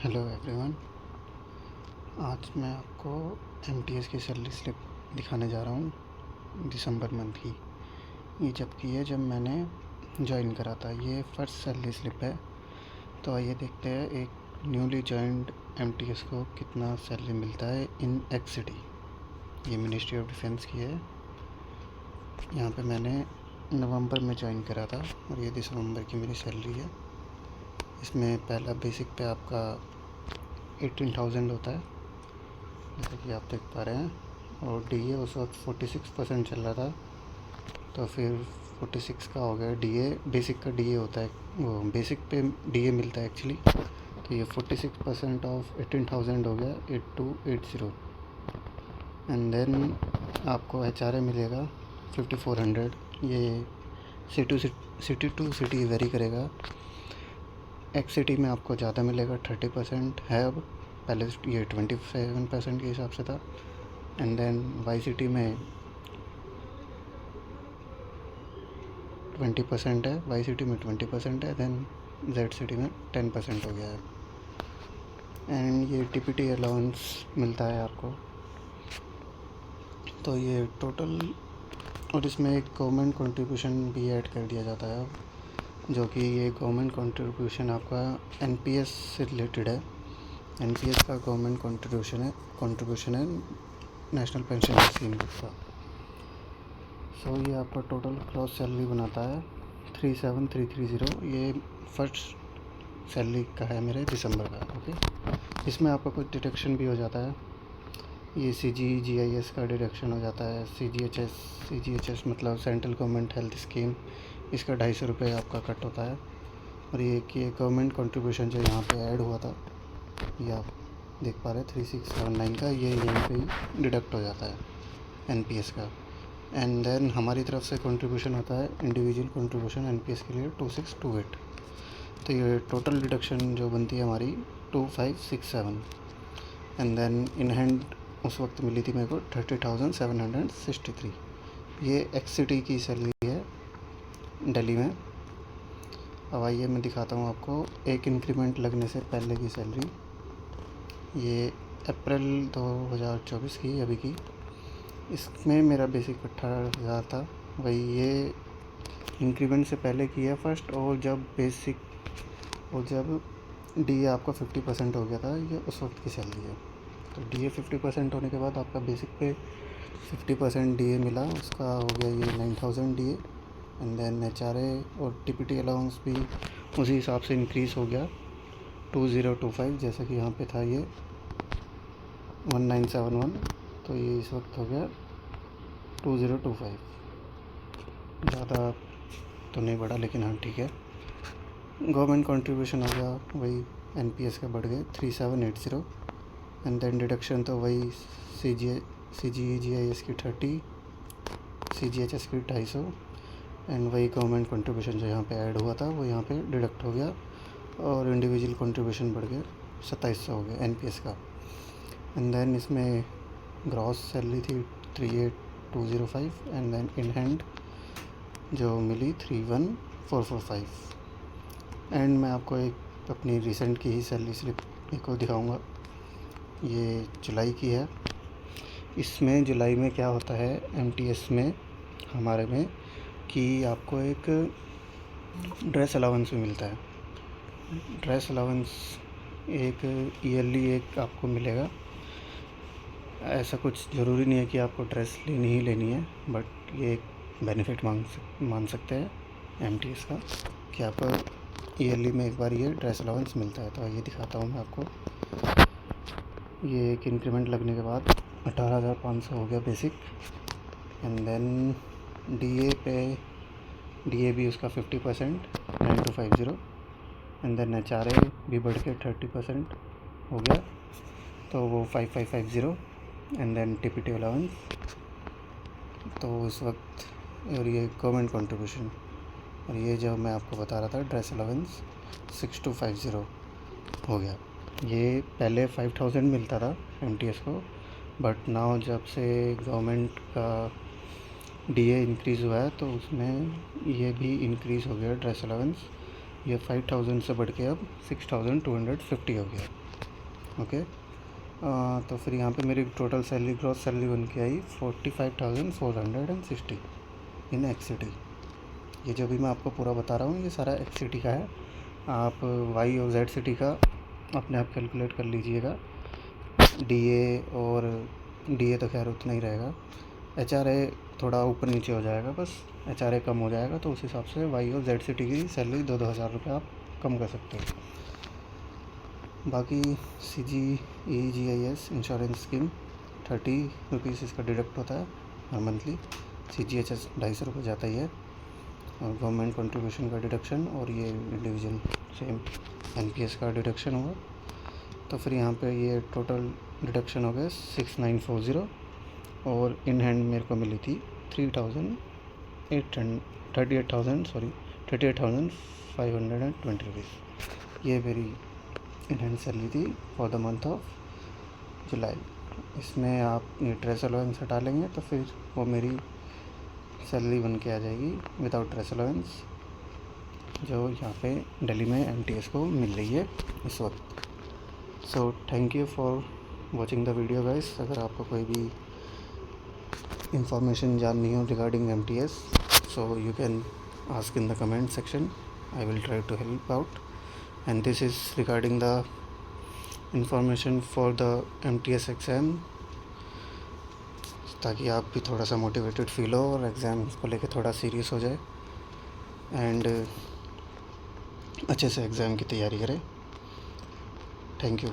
Hello everyone. आज मैं आपको एमटीएस की सैलरी स्लिप दिखाने जा रहा हूँ दिसंबर मंथ की। ये जब मैंने ज्वाइन करा था, ये फर्स्ट सैलरी स्लिप है। तो आइए देखते हैं एक न्यूली ज्वाइंड एमटीएस को कितना सैलरी मिलता है इन एक्स सिटी। ये मिनिस्ट्री ऑफ डिफेंस की है। यहाँ पे मैंने नवंबर में ज्वाइन करा था और ये दिसंबर की मेरी सैलरी है। इसमें पहला बेसिक पे आपका 18,000 होता है, जैसा कि आप देख पा रहे हैं। और डीए उस वक्त 46% चल रहा था, तो फिर 46 का हो गया डीए। बेसिक का डीए होता है, वो बेसिक पे डीए मिलता है एक्चुअली। तो ये 46% ऑफ 18,000 हो गया 8280। एंड देन आपको एचआरए मिलेगा 5400। ये सिटी टू सिटी वेरी करेगा। एक्स सिटी में आपको ज़्यादा मिलेगा, 30% है अब, पहले ये 27% के हिसाब से था। एंड देन वाई सिटी में 20% है, वाई सिटी में 20% है, देन जेड सिटी में 10% हो गया है। एंड ये टीपीटी अलाउंस मिलता है आपको। तो ये टोटल, और इसमें एक गवर्नमेंट कंट्रीब्यूशन भी ऐड कर दिया जाता है अब, जो कि ये गवर्नमेंट कंट्रीब्यूशन आपका एनपीएस से रिलेटेड है। एनपीएस का गवर्नमेंट कंट्रीब्यूशन है नेशनल पेंशन स्कीम का। सो ये आपका टोटल ग्रॉस सैलरी बनाता है 37,330। ये फर्स्ट सैलरी का है मेरे दिसंबर का। ओके, इसमें आपका कुछ डिडक्शन भी हो जाता है। ये CGGIS का डिडक्शन हो जाता है। CGHS मतलब सेंट्रल गवर्नमेंट हेल्थ स्कीम, इसका 250 रुपये आपका कट होता है। और ये कि गवर्नमेंट कंट्रीब्यूशन जो यहाँ पे ऐड हुआ था, ये आप देख पा रहे हैं 3679 का, ये यहीं पे ही डिडक्ट हो जाता है एनपीएस का। एंड देन हमारी तरफ से कंट्रीब्यूशन होता है इंडिविजुअल कंट्रीब्यूशन एनपीएस के लिए 2628। तो ये टोटल डिडक्शन जो बनती है हमारी 2567। एंड देन इन हैंड उस वक्त मिली थी मेरे को 30,763। ये एक्ससिटी की सैलरी है दिल्ली में। अब आइए मैं दिखाता हूँ आपको एक इंक्रीमेंट लगने से पहले की सैलरी। ये अप्रैल 2024 की अभी की। इसमें मेरा बेसिक 18,000 था। वही ये इंक्रीमेंट से पहले की है फर्स्ट। और जब डीए आपका 50% हो गया था, ये उस वक्त की सैलरी है। तो डीए 50% होने के बाद आपका बेसिक पे 50% डीए मिला, उसका हो गया ये 9,000 डीए। एंड देन एचआरए और टीपीटी अलाउंस भी उसी हिसाब से इंक्रीज़ हो गया 2025, जैसा कि यहाँ पे था ये 1971। तो ये इस वक्त हो गया 2025। ज़्यादा तो नहीं बढ़ा, लेकिन हाँ ठीक है। गवर्नमेंट कंट्रीब्यूशन हो गया वही एनपीएस का बढ़ गए 3780। एंड देन डिडक्शन तो वही CGGIS की 30, CGHS की 250। एंड वही गवर्नमेंट कंट्रीब्यूशन जो यहाँ पे ऐड हुआ था वो यहाँ पे डिडक्ट हो गया। और इंडिविजुअल कंट्रीब्यूशन बढ़ गया 2700 हो गया एनपीएस का। एंड देन इसमें ग्रॉस सैलरी थी 38,205। एंड देन इन हैंड जो मिली 31,445। एंड मैं आपको एक अपनी रिसेंट की ही सैलरी स्लिप को दिखाऊंगा। ये जुलाई की है। इसमें जुलाई में क्या होता है एमटीएस में हमारे में, कि आपको एक ड्रेस अलाउंस भी मिलता है। ड्रेस अलाउंस एक ईयरली एक आपको मिलेगा। ऐसा कुछ ज़रूरी नहीं है कि आपको ड्रेस लेनी ही लेनी है, बट ये एक बेनिफिट मान सकते हैं एमटीएस का, कि आपको ईयरली में एक बार ये ड्रेस अलाउंस मिलता है। तो ये दिखाता हूँ मैं आपको। ये एक इंक्रीमेंट लगने के बाद 18,500 हो गया बेसिक। एंड देन डीए भी उसका 50% 9250। एंड देन एचआरए भी बढ़ के 30% हो गया, तो वो 5550। एंड देन टीपीटी अलाउंस तो इस वक्त, और ये गवर्नमेंट कंट्रीब्यूशन, और ये जो मैं आपको बता रहा था ड्रेस अलाउंस 6250 हो गया। ये पहले 5,000 मिलता था एमटीएस को, बट नाउ जब से गवर्नमेंट का डीए इंक्रीज़ हुआ है तो उसमें ये भी इंक्रीज़ हो गया ड्रेस अलाउंस ये 5000 से बढ़ के अब 6250 हो गया। ओके, तो फिर यहाँ पे मेरी टोटल सैलरी, ग्रॉस सैलरी बन के आई 45,460 इन एक्सिटी। ये जो भी मैं आपको पूरा बता रहा हूँ ये सारा एक्सिटी का है। आप वाई और जेड सिटी का अपने आप कैलकुलेट कर लीजिएगा। डीए और डीए तो खैर उतना ही रहेगा, एचआरए थोड़ा ऊपर नीचे हो जाएगा, बस एचआरए कम हो जाएगा, तो उस हिसाब से वाई और जेड सिटी की सैलरी 2-2 हज़ार रुपये आप कम कर सकते हो। बाकी CGEGIS इंश्योरेंस स्कीम 30 रुपीज़ इसका डिडक्ट होता है हर मंथली। CGHS 250 रुपये जाता ही है, और गवर्नमेंट कंट्रीब्यूशन का डिडक्शन, और ये इंडिविजुअल सेम NPS का डिडक्शन हुआ। तो फिर यहाँ पे ये टोटल डिडक्शन हो गया 6940, और इन हैंड मेरे को मिली थी 38,520 रुपीज़। ये मेरी इन हैंड सैलरी थी for the month of July. इसमें आप ये ड्रेस अलाउंस हटा लेंगे तो फिर वो मेरी सैलरी बन के आ जाएगी विदाउट ड्रेस अलाउंस, जो यहाँ पे दिल्ली में MTS को मिल रही है इस वक्त। So thank you for watching the video guys. अगर आपको कोई भी इंफॉर्मेशन जाननी हो regarding MTS, so you can ask in the comment section, I will try to help out. And this is regarding the information for the MTS exam, ताकि आप भी थोड़ा सा मोटिवेटेड फील हो और एग्ज़ाम को लेके थोड़ा सीरियस हो जाए एंड अच्छे से एग्ज़ाम की तैयारी करें। Thank you.